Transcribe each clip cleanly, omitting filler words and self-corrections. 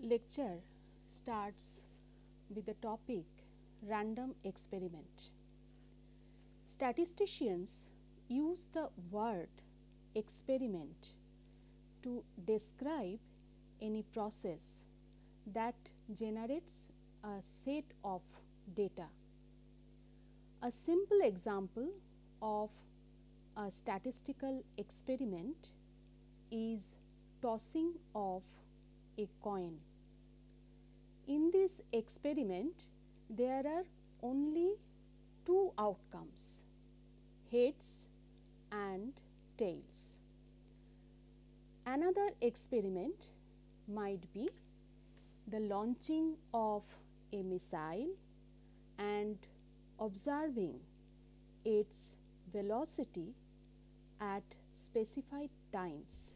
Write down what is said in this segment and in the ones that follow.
lecture starts with the topic random experiment. Statisticians use the word experiment to describe any process that generates a set of data. A simple example of a statistical experiment is tossing of a coin. In this experiment, there are only two outcomes, heads and tails. Another experiment might be the launching of a missile and observing its velocity at specified times.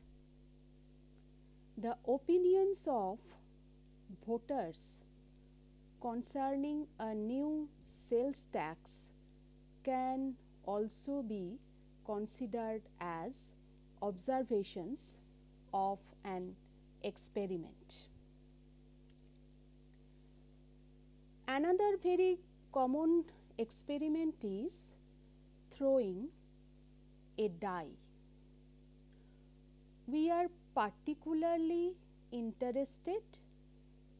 The opinions of voters concerning a new sales tax can also be considered as observations of an experiment. Another very common experiment is throwing a die. We are particularly interested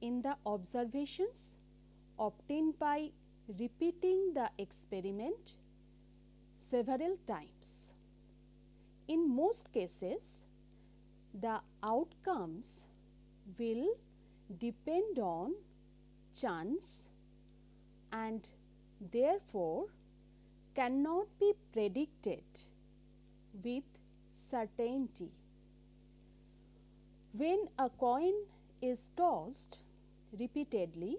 in the observations obtained by repeating the experiment several times. In most cases, the outcomes will depend on chance and therefore cannot be predicted with certainty. When a coin is tossed repeatedly,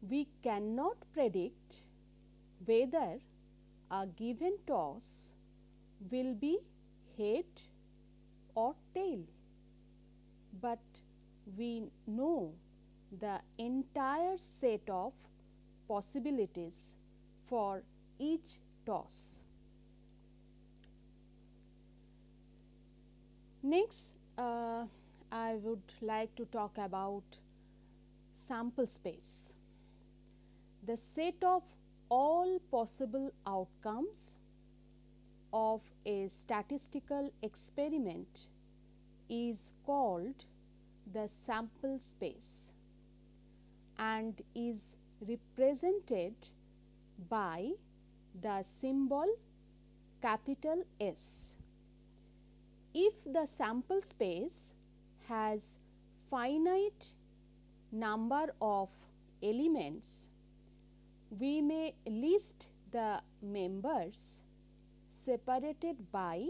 we cannot predict whether a given toss will be head or tail, but we know the entire set of possibilities for each toss. Next, I would like to talk about sample space. The set of all possible outcomes of a statistical experiment is called the sample space and is represented by the symbol capital S. If the sample space has finite number of elements, we may list the members separated by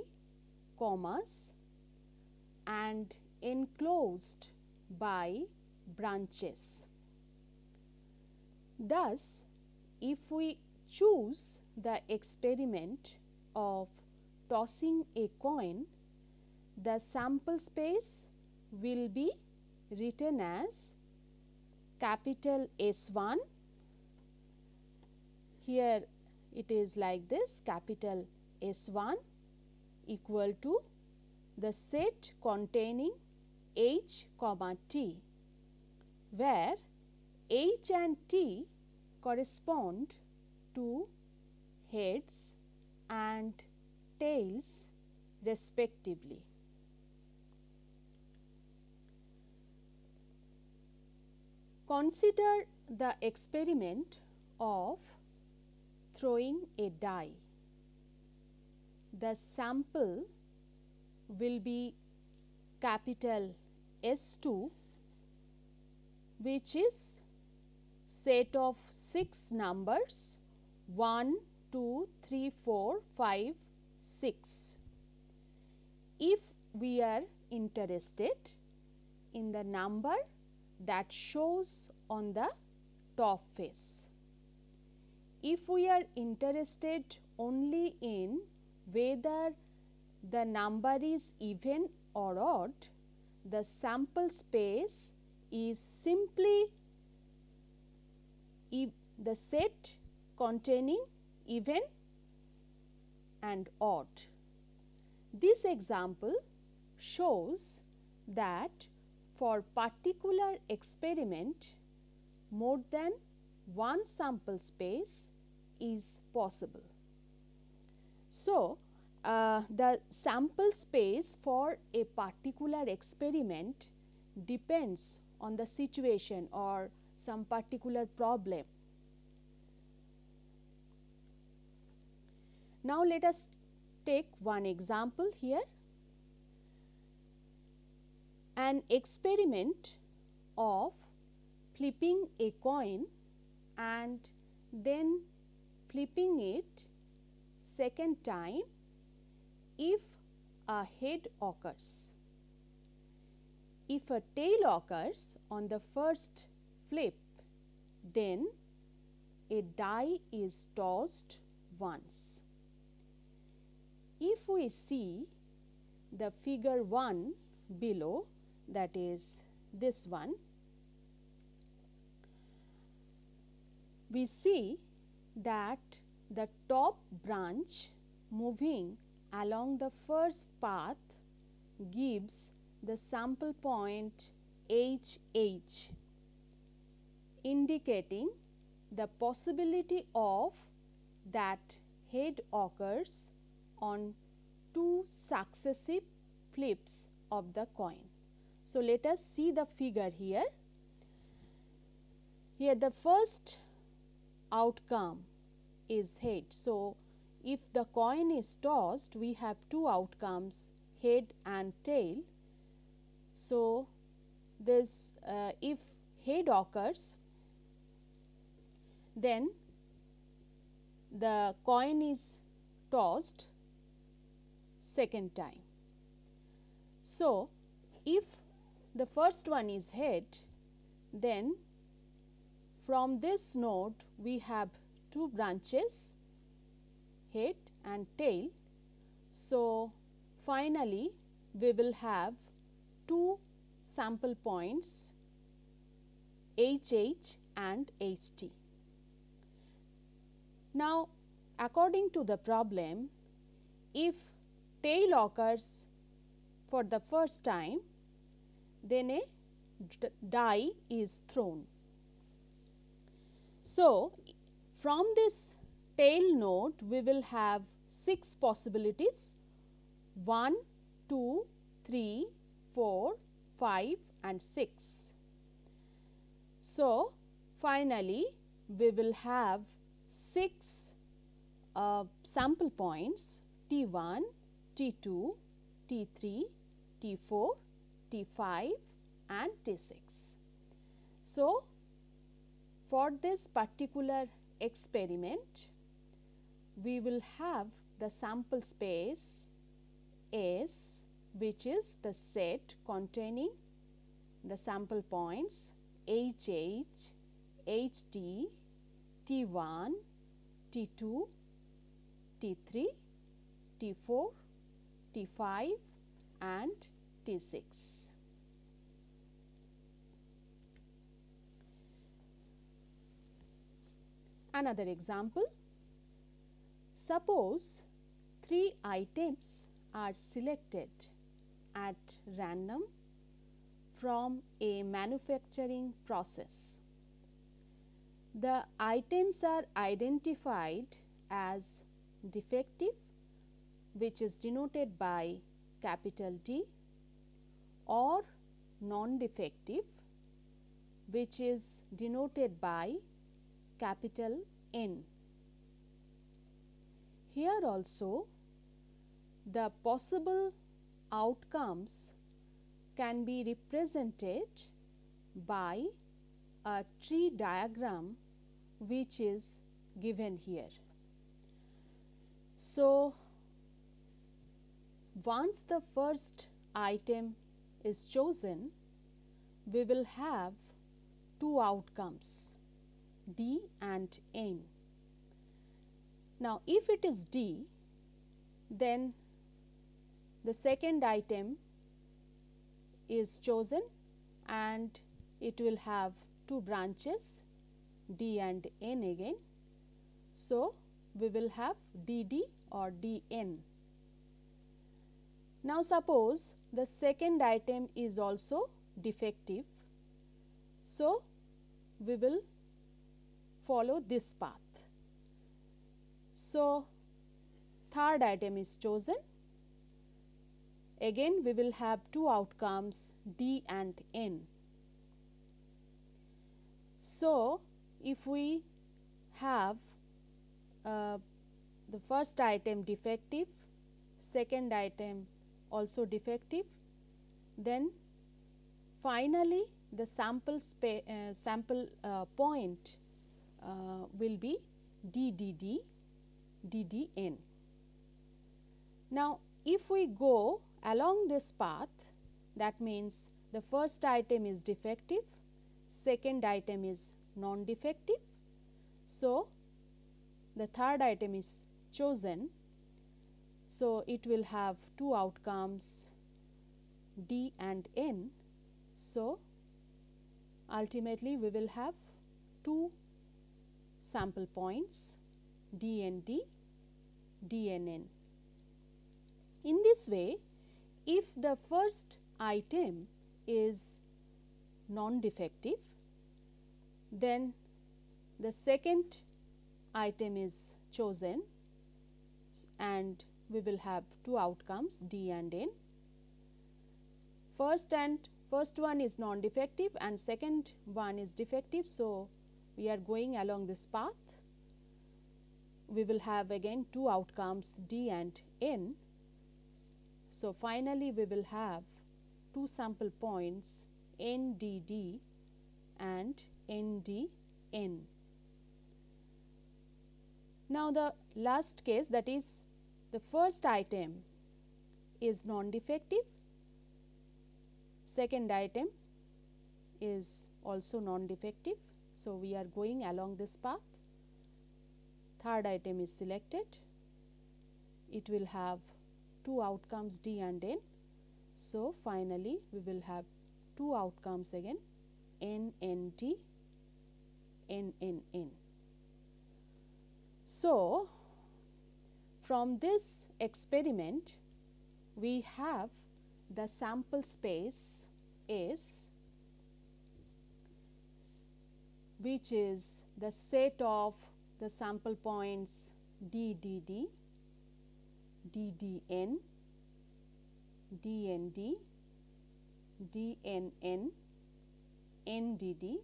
commas and enclosed by branches. Thus, if we choose the experiment of tossing a coin, the sample space will be written as capital S1. Here it is like this, capital S1 equal to the set containing H comma T, where H and T correspond to heads and tails respectively. Consider the experiment of throwing a die. The sample will be capital S2, which is set of 6 numbers 1, 2, 3, 4, 5, 6. If we are interested in the number that shows on the top face, if we are interested only in whether the number is even or odd, the sample space is simply the set containing even and odd. This example shows that for particular experiment, more than one sample space is possible. So, the sample space for a particular experiment depends on the situation or some particular problem. Now, let us take one example here. An experiment of flipping a coin and then flipping it second time if a head occurs. If a tail occurs on the first flip, then a die is tossed once. If we see the figure 1 below, that is this one, we see that the top branch moving along the first path gives the sample point HH, indicating the possibility of that head occurs on two successive flips of the coin. So, let us see the figure here. Here the first outcome is head. So, if the coin is tossed, we have two outcomes, head and tail. So, this if head occurs, then the coin is tossed second time. So, if the first one is head, then from this node we have two branches, head and tail. So, finally, we will have two sample points HH and HT. Now, according to the problem, if tail occurs for the first time, then a die is thrown. So, from this tail node we will have 6 possibilities, 1, 2, 3, 4, 5 and 6. So, finally, we will have 6 sample points T1, T2, T3, T4, T5 and T6. So, for this particular experiment, we will have the sample space S, which is the set containing the sample points HH, HT, T1, T2, T3, T4, T5 and T6. Another example, suppose 3 items are selected at random from a manufacturing process. The items are identified as defective, which is denoted by capital D, or non-defective, which is denoted by capital N. Here also the possible outcomes can be represented by a tree diagram which is given here. So, once the first item is chosen, we will have two outcomes, D and N. Now, if it is D, then the second item is chosen and it will have two branches, D and N again. So, we will have DD or DN. Now, suppose the second item is also defective. So, we will follow this path. So, third item is chosen. Again we will have two outcomes D and N. So, if we have the first item defective, second item also defective, then finally the sample point will be DDD, DDN. Now, if we go along this path, that means the first item is defective, second item is non-defective. So, the third item is chosen. So, it will have two outcomes D and N. So, ultimately we will have two sample points D and D, D and N. In this way, if the first item is non-defective, then the second item is chosen and we will have two outcomes D and N. First one is non-defective and second one is defective. So, we are going along this path. We will have again two outcomes D and N. So, finally, we will have two sample points NDD and NDN. Now, the last case, that is the first item is non-defective, second item is also non-defective. So, we are going along this path. Third item is selected. It will have two outcomes D and N. So, finally, we will have two outcomes again NND, NNN. So, from this experiment, we have the sample space S, which is the set of the sample points DDD, DDN, DND, DNN, NDD,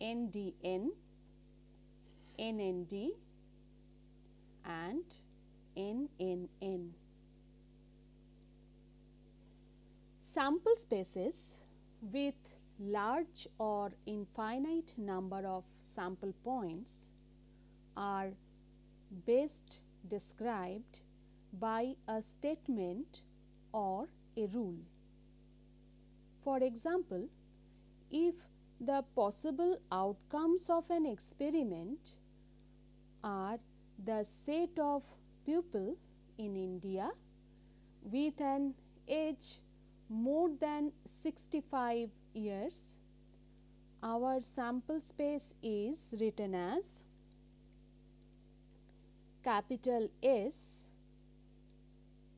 NDN, NND and NNN. Sample spaces with large or infinite number of sample points are best described by a statement or a rule. For example, if the possible outcomes of an experiment are the set of people in India with an age more than 65 years, our sample space is written as capital S,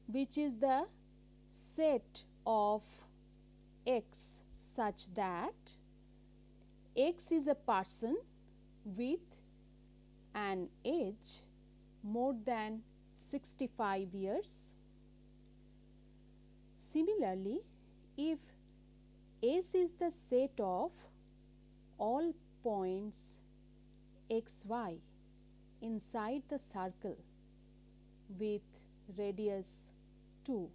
which is the set of X such that X is a person with an age more than 65 years. Similarly, if S is the set of all points x, y inside the circle with radius 2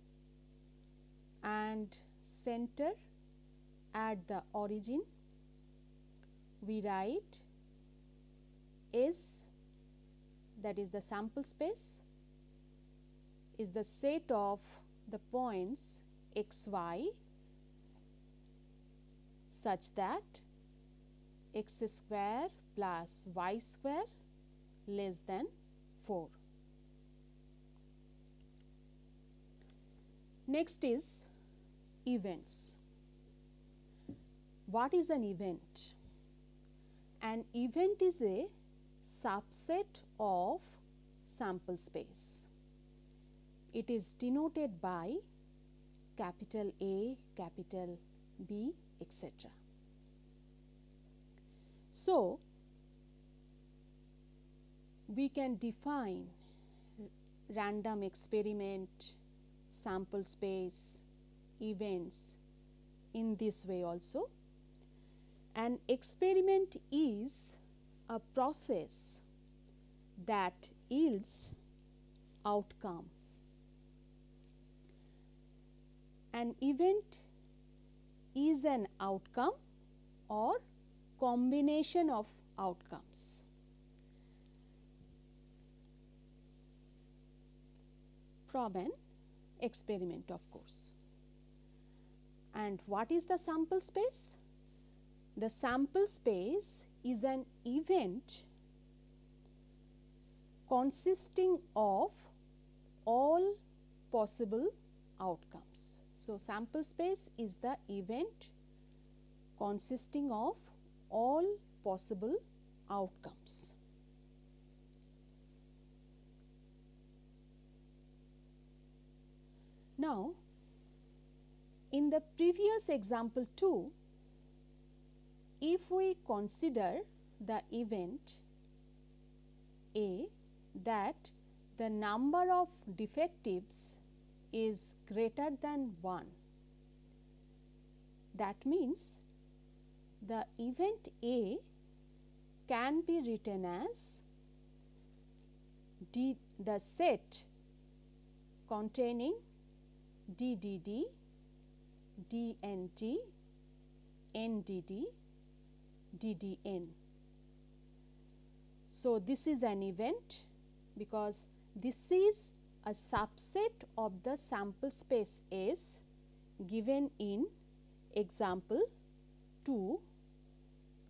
and center at the origin, we write S, that is the sample space, is the set of the points x, y such that x square plus y square less than 4. Next is events. What is an event? An event is a subset of sample space. It is denoted by capital A, capital B, etc. So, we can define random experiment, sample space, events in this way also. An experiment is a process that yields outcome. An event is an outcome or combination of outcomes. From an experiment, of course. And what is the sample space? The sample space is an event consisting of all possible outcomes. So, sample space is the event consisting of all possible outcomes. Now, in the previous example 2, if we consider the event A, that the number of defectives is greater than 1, that means the event A can be written as the set containing DDD, DNT, NDD, DDN. So, this is an event because this is a subset of the sample space S given in example 2,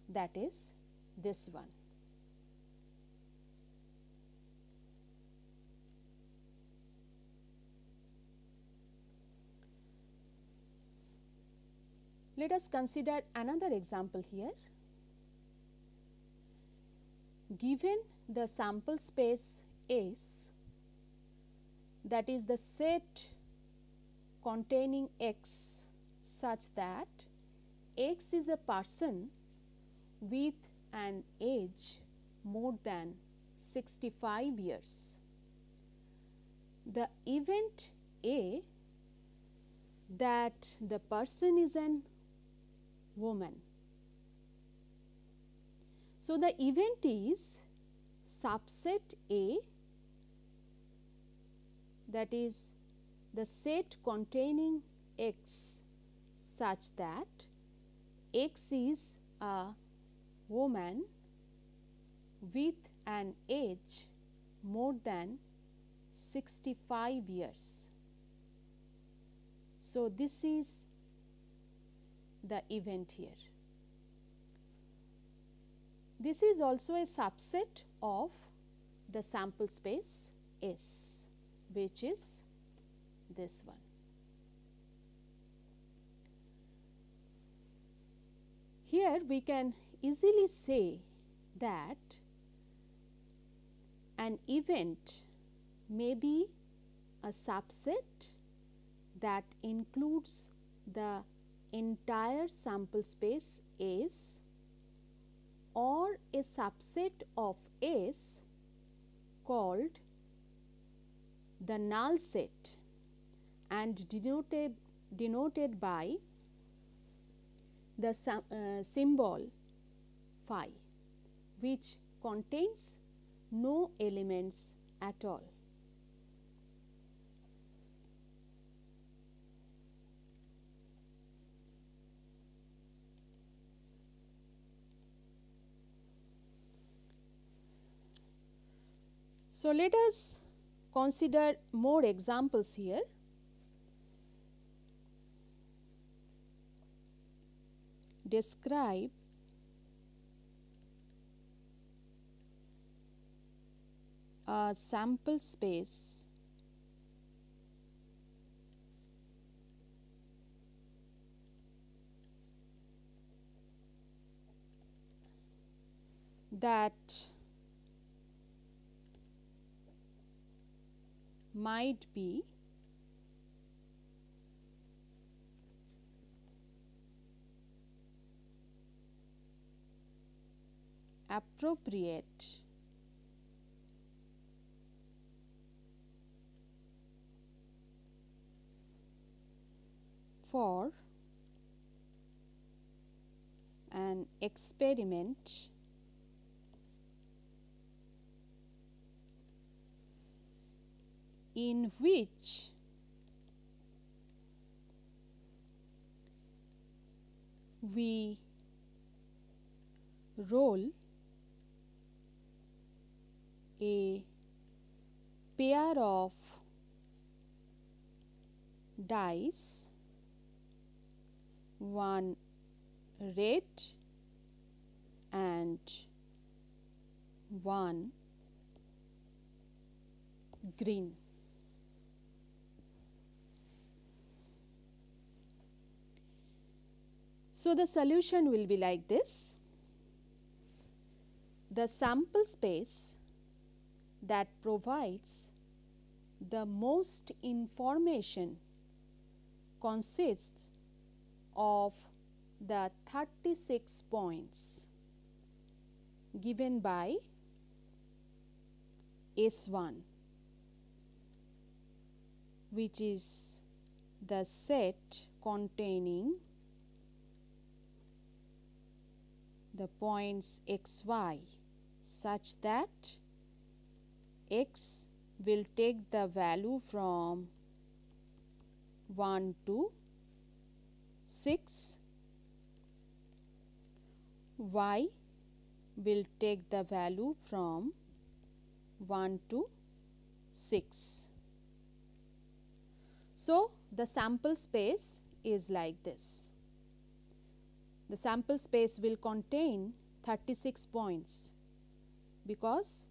that is this one. Let us consider another example here. Given the sample space S, that is the set containing X such that X is a person with an age more than 65 years. The event A, that the person is an woman. So, the event is subset A, that is the set containing X such that X is a woman with an age more than 65 years. So, this is the event here. This is also a subset of the sample space S, which is this one. Here we can easily say that an event may be a subset that includes the entire sample space S or a subset of S called the null set and denoted by the symbol phi, which contains no elements at all. So, let us consider more examples here. Describe a sample space that might be appropriate for an experiment in which we roll a pair of dice, one red and one green. So, the solution will be like this. The sample space that provides the most information consists of the 36 points given by S1, which is the set containing the points x, y such that x will take the value from 1 to 6, y will take the value from 1 to 6. So, the sample space is like this. The sample space will contain 36 points because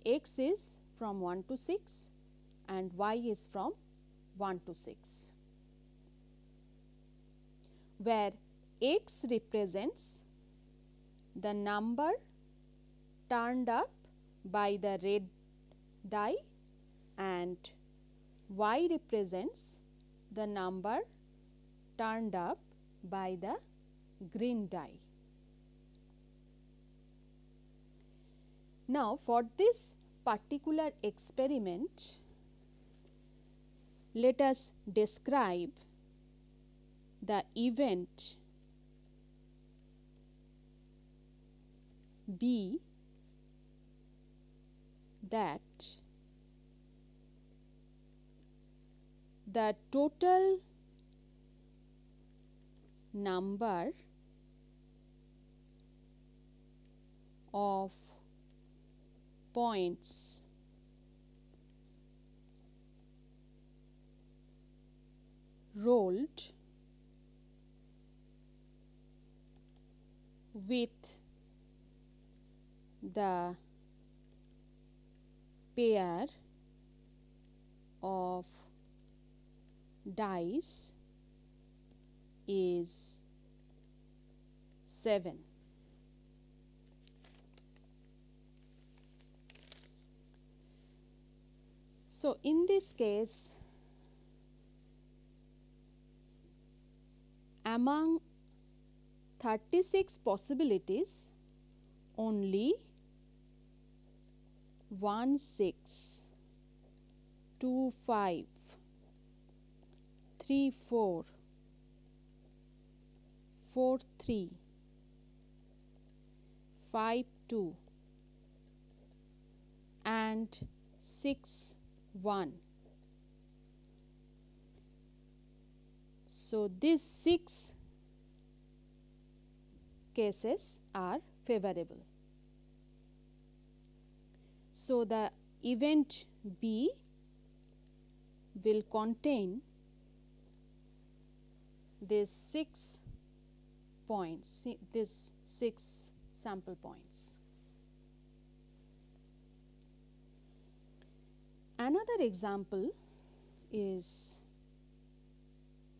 x is from 1 to 6 and y is from 1 to 6, where x represents the number turned up by the red die and y represents the number turned up by the green die. Now, for this particular experiment, let us describe the event B that the total number of points rolled with the pair of dice is 7. So, in this case, among 36 possibilities, only 1, 6, 2, 5, 3, 4, 4, 3, 5, 2 and 6, 1. So, these 6 cases are favorable. So, the event B will contain these 6 points, these 6 sample points. Another example is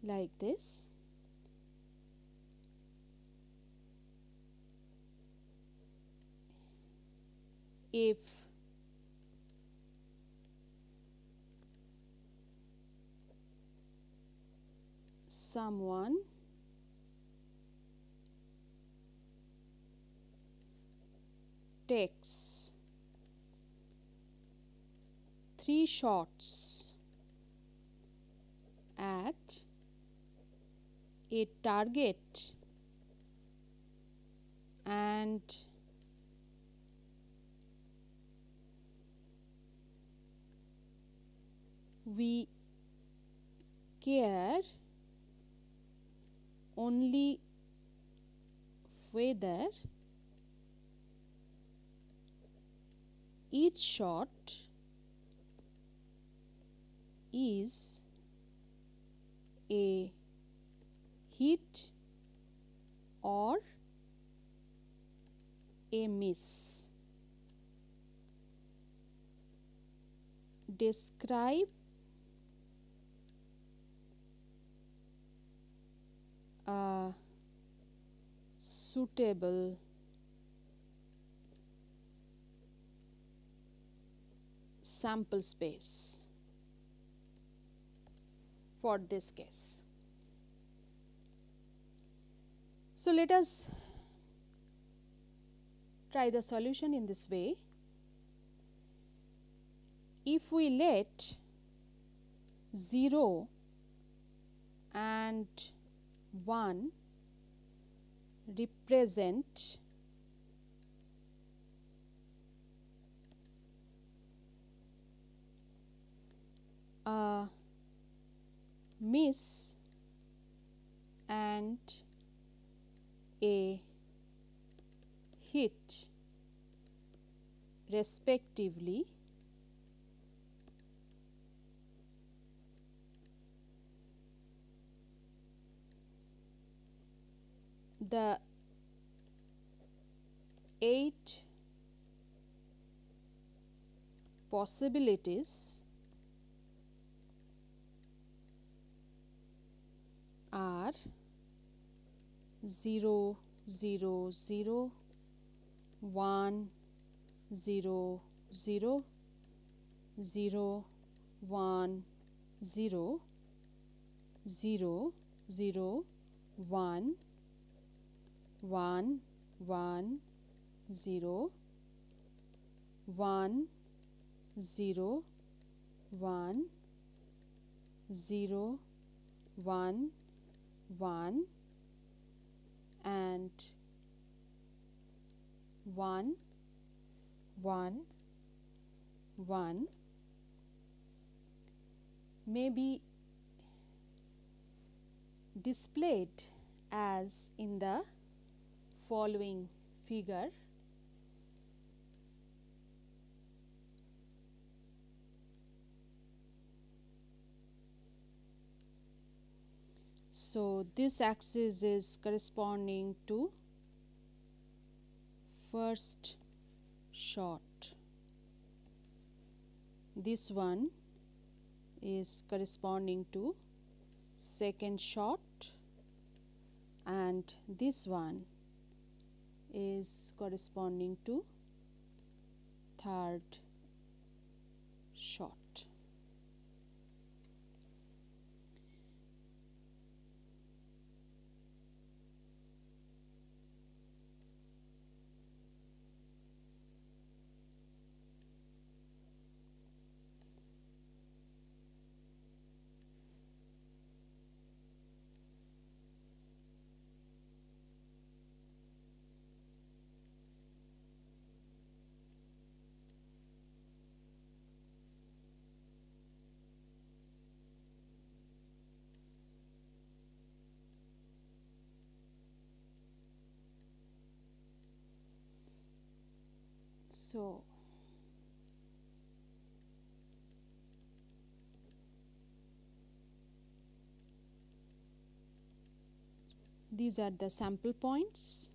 like this. If someone takes 3 shots at a target and we care only whether each shot is a hit or a miss. Describe a suitable sample space for this case. So, let us try the solution in this way. If we let 0 and 1 represent a miss and a hit respectively, the 8 possibilities are 0, 0, 0, 1, 0, 0, 0, 1, 0, 0, 0, 1, 1, 1, 0, 1, 0, 1, 0, 1, 1 and 1, 1, 1 may be displayed as in the following figure. So, this axis is corresponding to first shot, this one is corresponding to second shot, and this one is corresponding to third shot. So, these are the sample points.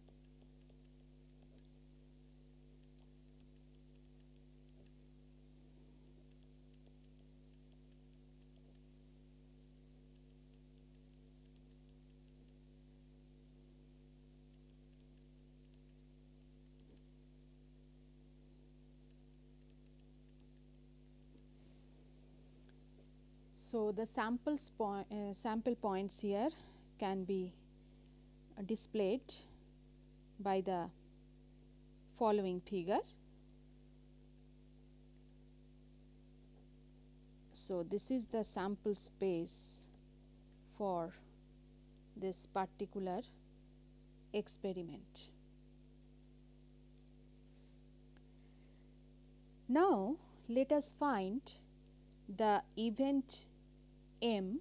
So, the sample points here can be displayed by the following figure. So, this is the sample space for this particular experiment. Now, let us find the event M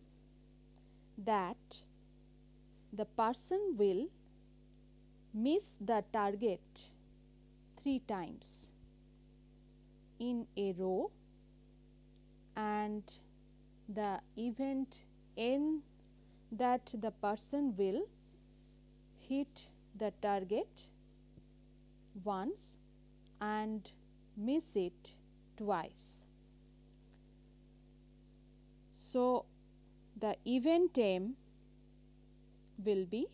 that the person will miss the target 3 times in a row, and the event N that the person will hit the target once and miss it twice. So, the event M will be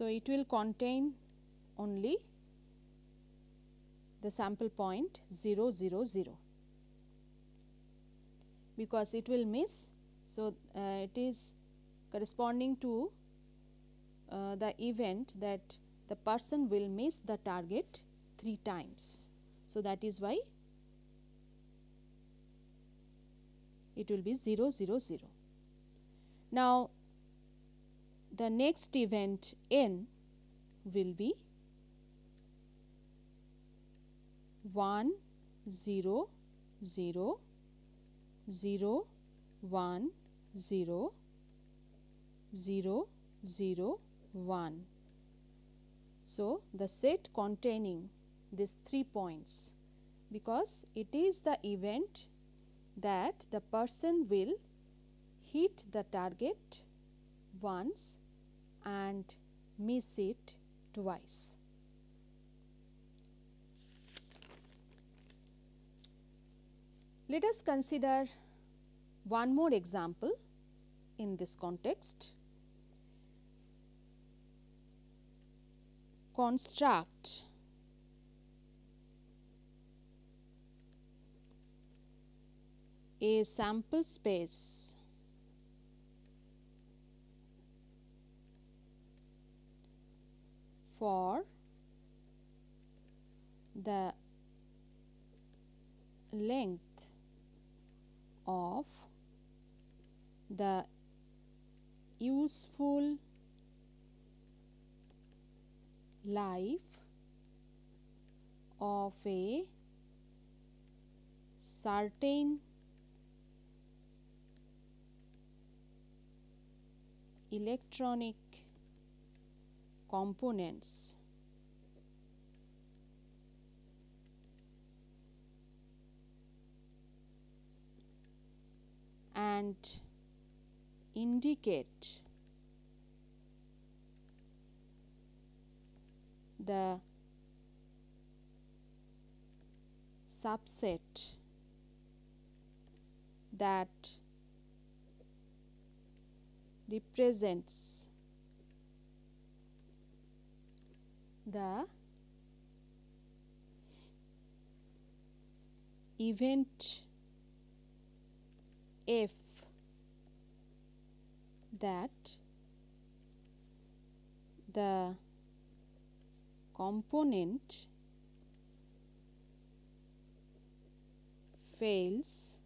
it will contain only the sample point 0 0 0, because it will miss. So, it is corresponding to the event that the person will miss the target 3 times. So, that is why it will be 0 0 0. Now, the next event N will be 1 0 0 0 1 0 0 0 1. So, the set containing these 3 points, because it is the event that the person will hit the target once and miss it twice. Let us consider one more example in this context. Construct a sample space for the length of the useful life of a certain electronic components and indicate the subset that represents the event F that the component fails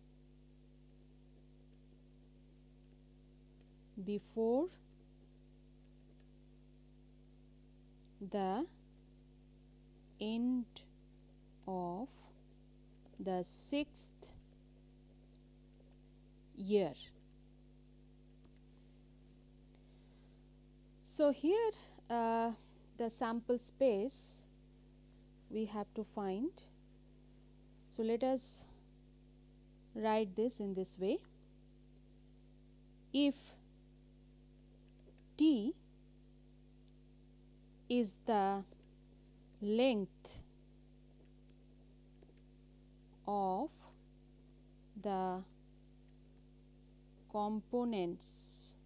before the end of the 6th year. So, here the sample space we have to find. So, let us write this in this way. If T is the length of the components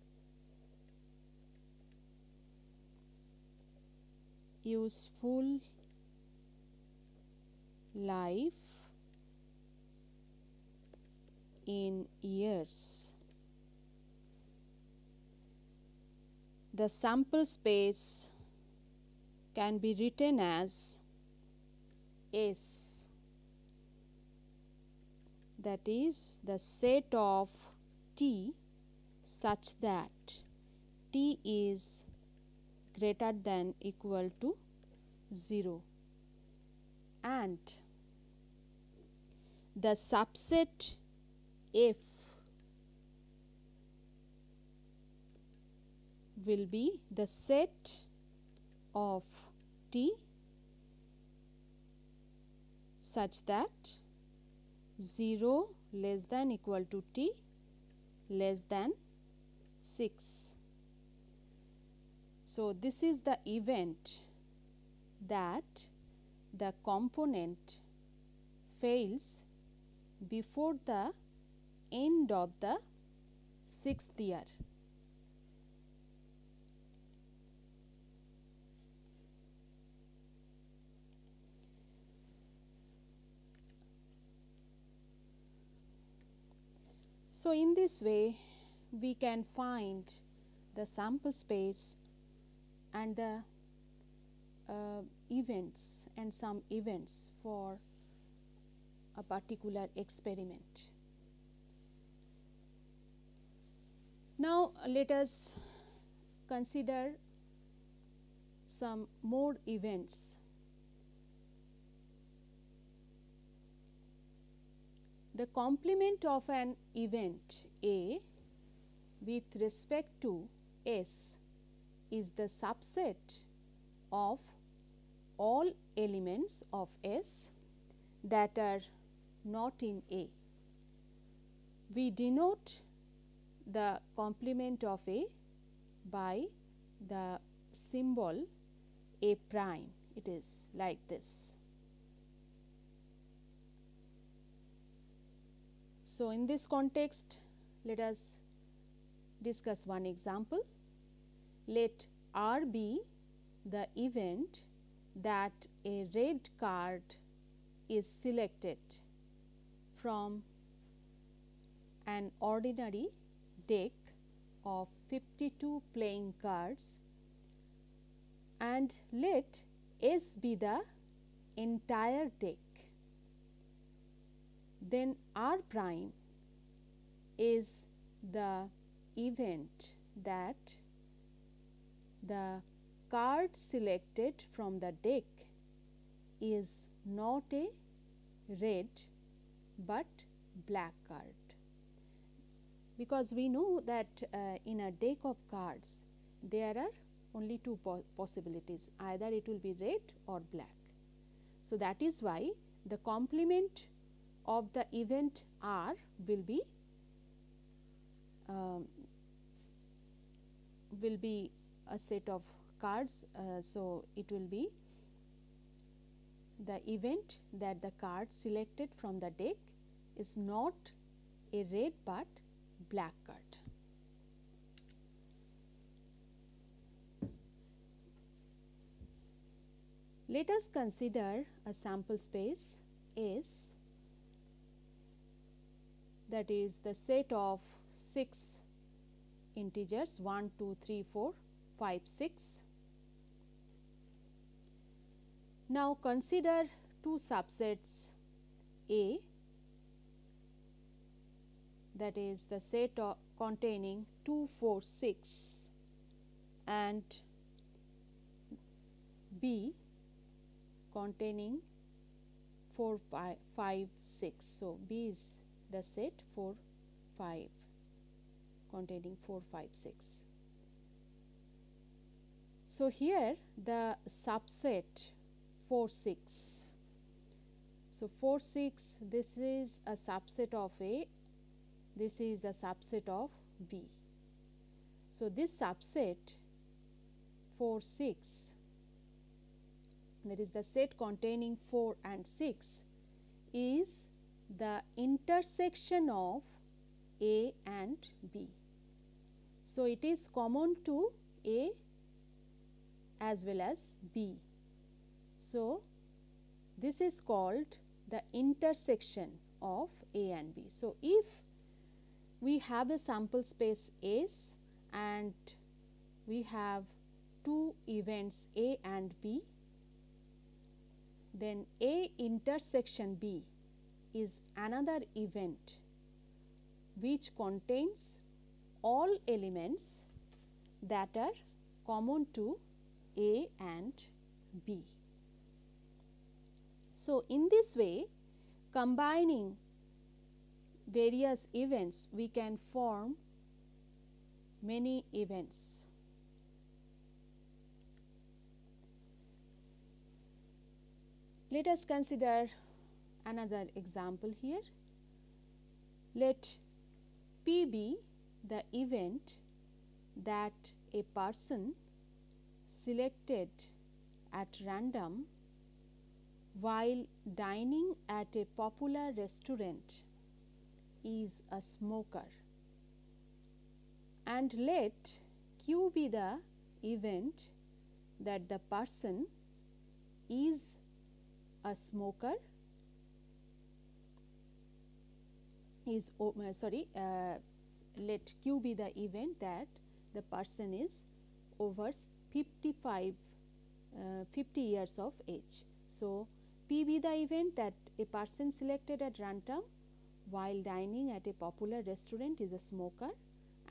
useful life in years, the sample space can be written as S, that is the set of T such that T is greater than equal to 0, and the subset F will be the set of T such that 0 less than equal to T less than 6. So, this is the event that the component fails before the end of the 6th year. So, in this way we can find the sample space and the events and some events for a particular experiment. Now, let us consider some more events. The complement of an event A with respect to S is the subset of all elements of S that are not in A. We denote the complement of A by the symbol A prime. It is like this. So, in this context, let us discuss one example. Let R be the event that a red card is selected from an ordinary deck of 52 playing cards, and let S be the entire deck. Then R prime is the event that the card selected from the deck is not a red but black card, because we know that in a deck of cards there are only two possibilities, either it will be red or black. So, that is why the complement of the event R will be a set of cards. So, it will be the event that the card selected from the deck is not a red but black card. Let us consider a sample space S, that is the set of 6 integers 1, 2, 3, 4, 5, 6. Now, consider two subsets A, that is the set containing 2, 4, 6, and B containing 4, 5, 6. So, B is the set 4, 5 containing 4, 5, 6. So, here the subset 4, 6. So, 4, 6, this is a subset of A, this is a subset of B. So, this subset 4, 6, that is the set containing 4 and 6, is the intersection of A and B. So, it is common to A as well as B. So, this is called the intersection of A and B. So, if we have a sample space S and we have two events A and B, then A intersection B is another event which contains all elements that are common to A and B. So, in this way, combining various events, we can form many events. Let us consider another example here. Let P be the event that a person selected at random while dining at a popular restaurant is a smoker, and let Q be the event that the person is a smoker let Q be the event that the person is over 50 years of age. So, P be the event that a person selected at random while dining at a popular restaurant is a smoker,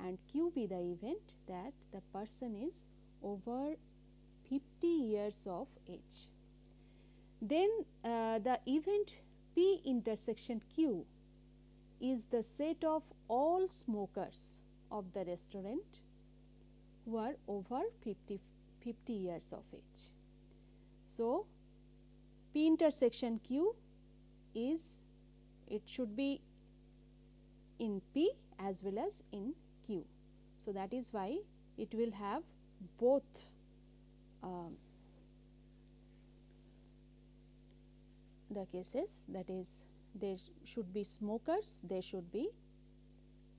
and Q be the event that the person is over 50 years of age. Then the event P intersection Q is the set of all smokers of the restaurant who are over 50 years of age. So, P intersection Q is, it should be in P as well as in Q. So, that is why it will have both the cases, that is there should be smokers, they should be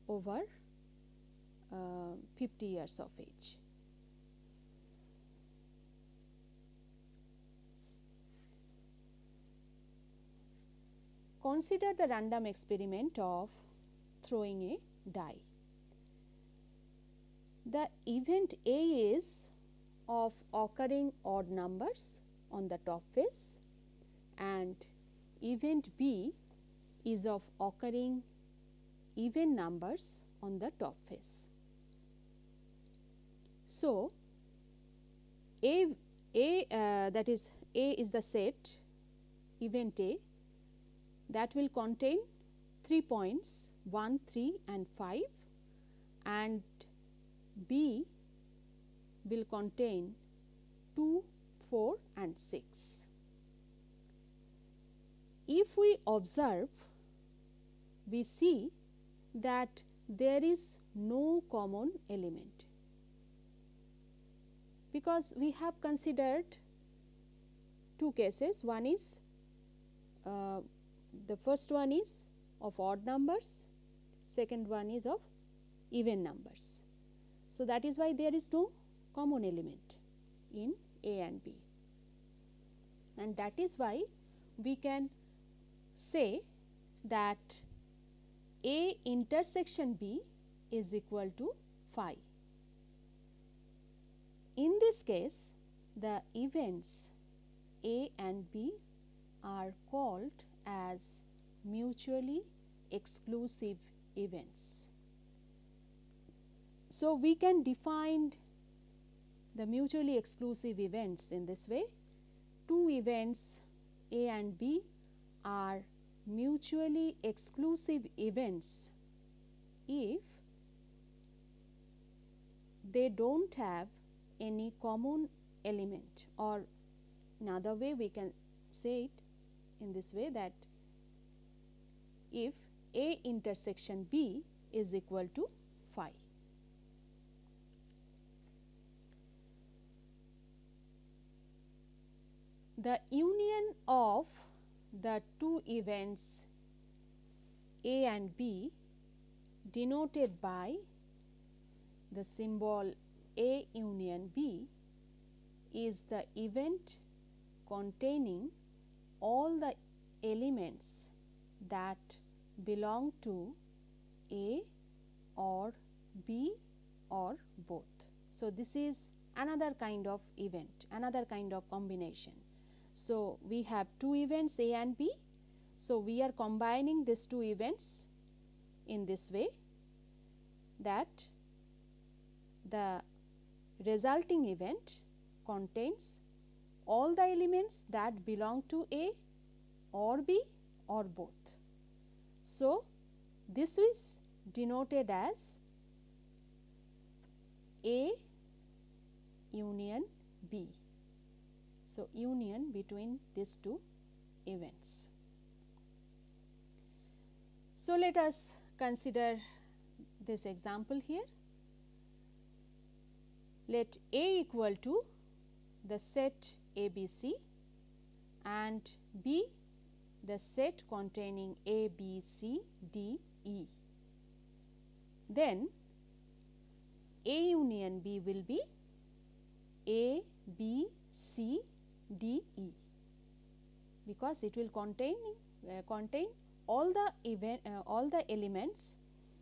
over 50 years of age. Consider the random experiment of throwing a die. The event A is of occurring odd numbers on the top face, and event B is of occurring even numbers on the top face. So, that is A is the set event A that will contain 3 points 1, 3 and 5, and B will contain 2, 4 and 6. If we observe, we see that there is no common element, because we have considered two cases. One is the first one is of odd numbers, second one is of even numbers. So, that is why there is no common element in A and B, and that is why we can say that A intersection B is equal to phi. In this case, the events A and B are called as mutually exclusive events. So, we can define the mutually exclusive events in this way. Two events A and B are mutually exclusive events if they do not have any common element, or another way we can say it in this way, that if A intersection B is equal to phi. The union of the two events A and B denoted by the symbol A union B is the event containing all the elements that belong to A or B or both. So, this is another kind of event, another kind of combination. So, we have two events A and B. So, we are combining these two events in this way that the resulting event contains all the elements that belong to A or B or both. So, this is denoted as A union B. So, union between these two events. So, let us consider this example here. Let A equal to the set ABC and B the set containing A, B, C, D, E. Then A union B will be A, B, C, D, E, because it will contain all the elements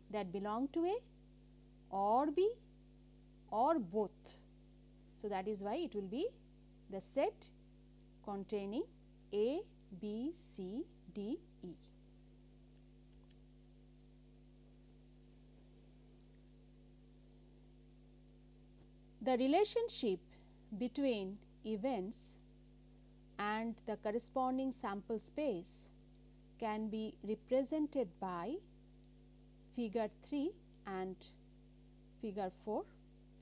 that belong to A or B or both. So, that is why it will be the set containing A, B, C, D, E. The relationship between events and the corresponding sample space can be represented by figure 3 and figure 4.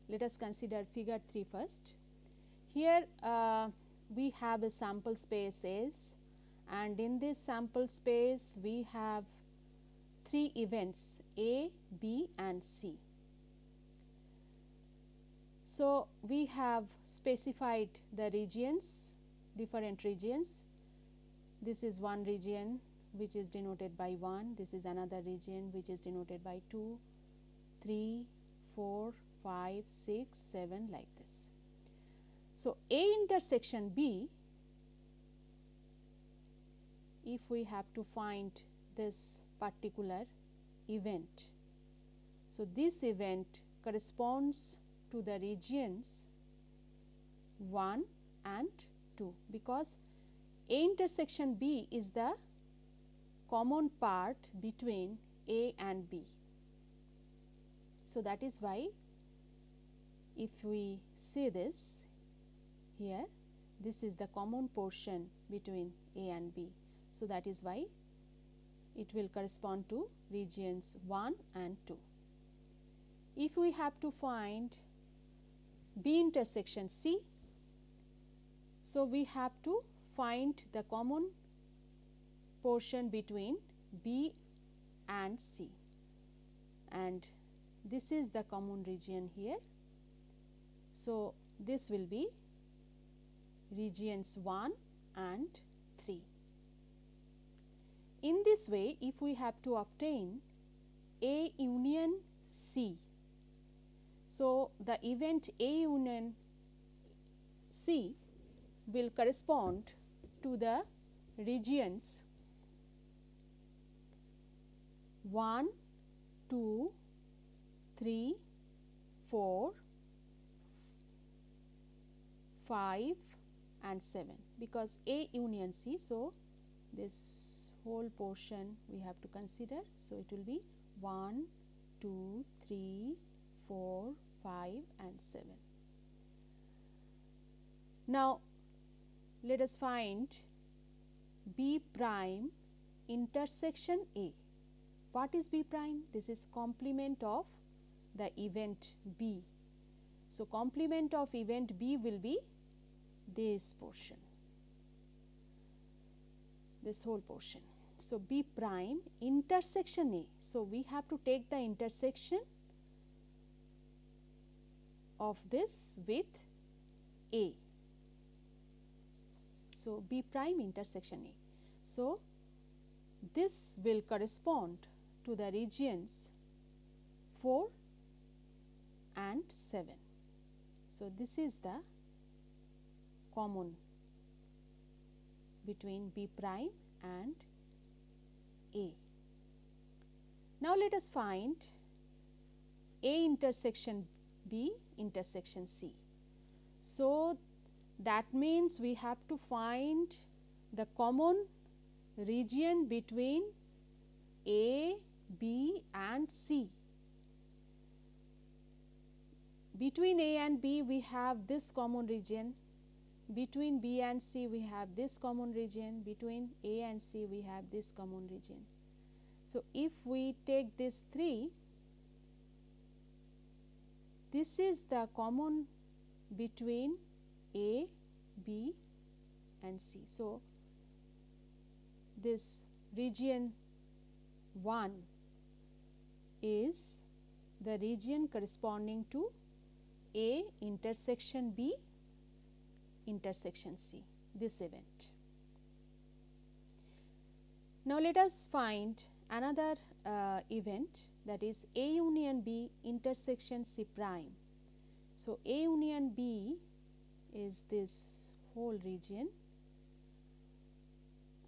Let us consider figure 3 first. Here we have a sample space S, and in this sample space we have 3 events A, B and C. So, we have specified the regions, different regions. This is one region which is denoted by 1, this is another region which is denoted by 2, 3, 4, 5, 6, 7 like this. So, A intersection B, if we have to find this particular event. So, this event corresponds to the regions 1 and 2, because A intersection B is the common part between A and B. So, that is why if we see this here, this is the common portion between A and B. So, that is why it will correspond to regions 1 and 2. If we have to find B intersection C, so we have to find the common portion between B and C, and this is the common region here. So, this will be regions 1 and 3. In this way, if we have to obtain A union C, so the event A union C will correspond to the regions 1, 2, 3, 4, 5 and 7, because A union C. So, this whole portion we have to consider. So, it will be 1, 2, 3, 4, 5 and 7. Now, let us find B prime intersection A. What is B prime? This is complement of the event B. So, complement of event B will be this portion, this whole portion. So, B prime intersection A. So, we have to take the intersection of this with A. So, B prime intersection A. So, this will correspond to the regions 4 and 7. So, this is the common between B prime and A. Now, let us find A intersection B intersection C. So, that means we have to find the common region between A, B and C. Between A and B we have this common region, between B and C we have this common region, between A and C we have this common region. So, if we take these three, this is the common between A, B and C. So, this region 1 is the region corresponding to A intersection B intersection C, this event. Now, let us find another event, that is A union B intersection C prime. So, A union B is this whole region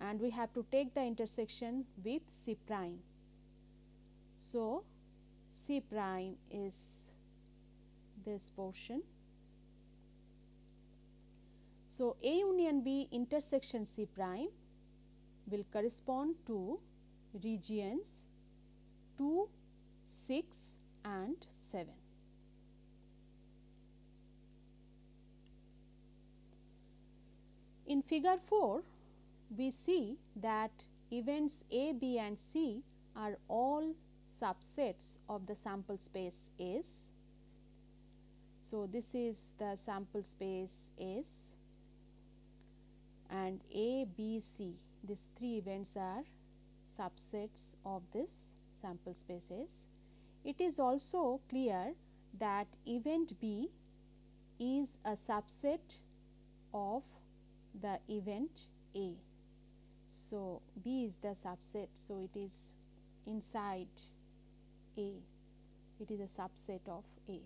and we have to take the intersection with C prime. So, C prime is this portion. So, A union B intersection C prime will correspond to regions 2, 6 and 7. In figure 4, we see that events A, B and C are all subsets of the sample space S. So, this is the sample space S and A, B, C, these three events are subsets of this sample space S. It is also clear that event B is a subset of the event A. So, B is the subset. So, it is inside A, it is a subset of A.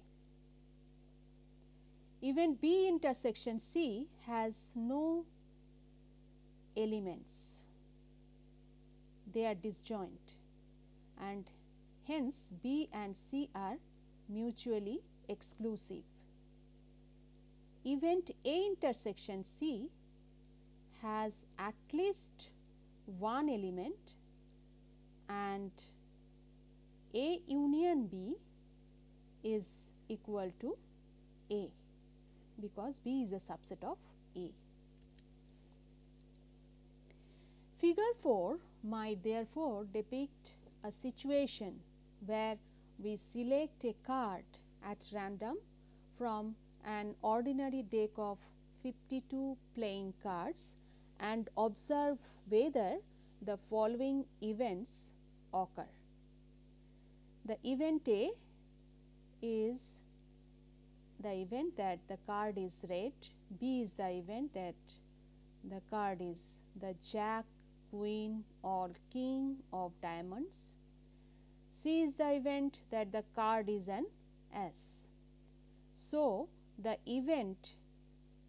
Event B intersection C has no elements, they are disjoint and hence B and C are mutually exclusive. Event A intersection C has at least one element and A union B is equal to A, because B is a subset of A. Figure 4 might therefore depict a situation where we select a card at random from an ordinary deck of 52 playing cards and observe whether the following events occur. The event A is the event that the card is red, B is the event that the card is the jack, queen or king of diamonds, C is the event that the card is an S. So, the event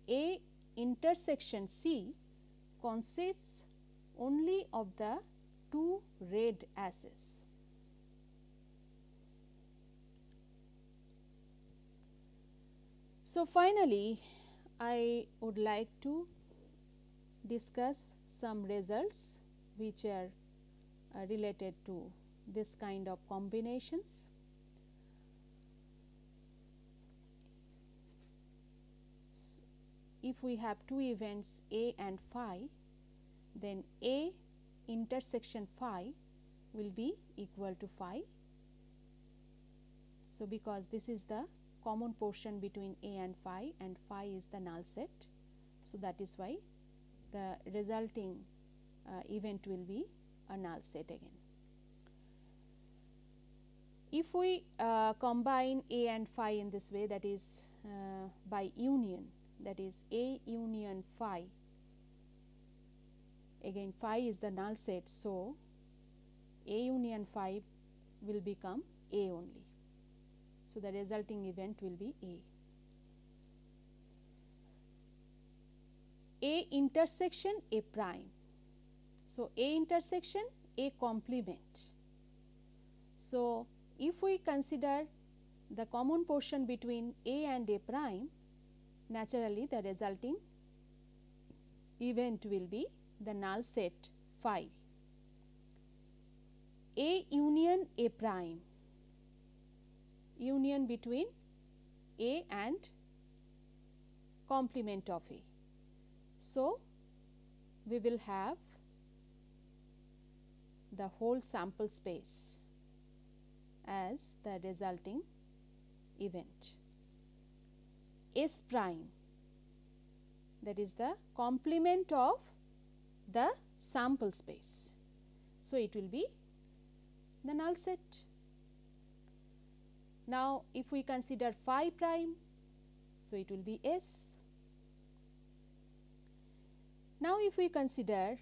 A intersection C consists only of the two red asses. So, finally, I would like to discuss some results which are related to this kind of combinations. If we have two events A and phi, then A intersection phi will be equal to phi. So, because this is the common portion between A and phi is the null set. So, that is why the resulting event will be a null set again. If we combine A and phi in this way, that is by union, that is A union phi, again phi is the null set. So, A union phi will become A only. So, the resulting event will be A. A intersection A prime. So, A intersection A complement. So, if we consider the common portion between A and A prime, naturally the resulting event will be the null set phi. A union A prime, union between A and complement of A. So, we will have the whole sample space as the resulting event. S prime, that is the complement of the sample space. So, it will be the null set. Now, if we consider phi prime, so it will be S. Now, if we consider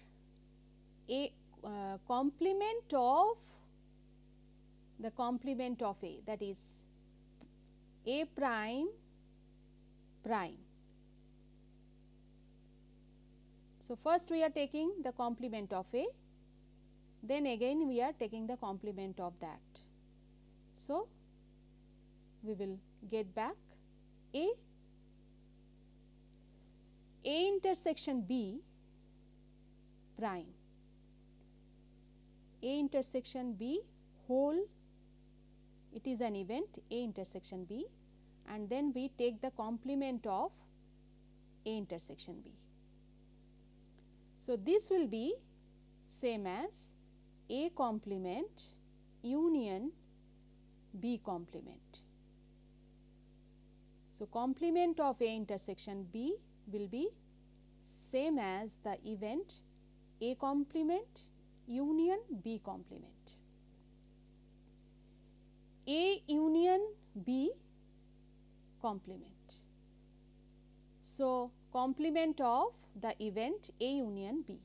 a complement of the complement of A, that is A prime prime. So, first we are taking the complement of A, then again we are taking the complement of that. So, we will get back A intersection B prime, A intersection B whole, it is an event A intersection B, and then we take the complement of A intersection B. So, this will be same as A complement union B complement. So, complement of A intersection B will be same as the event A complement union B complement. A union B complement. So, complement of the event A union B.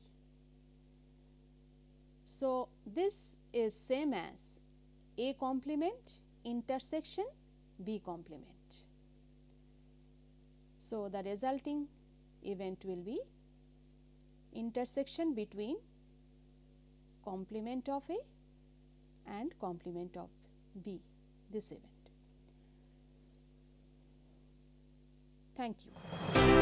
So, this is same as A complement intersection B complement. So, the resulting event will be intersection between complement of A and complement of B, this event. Thank you.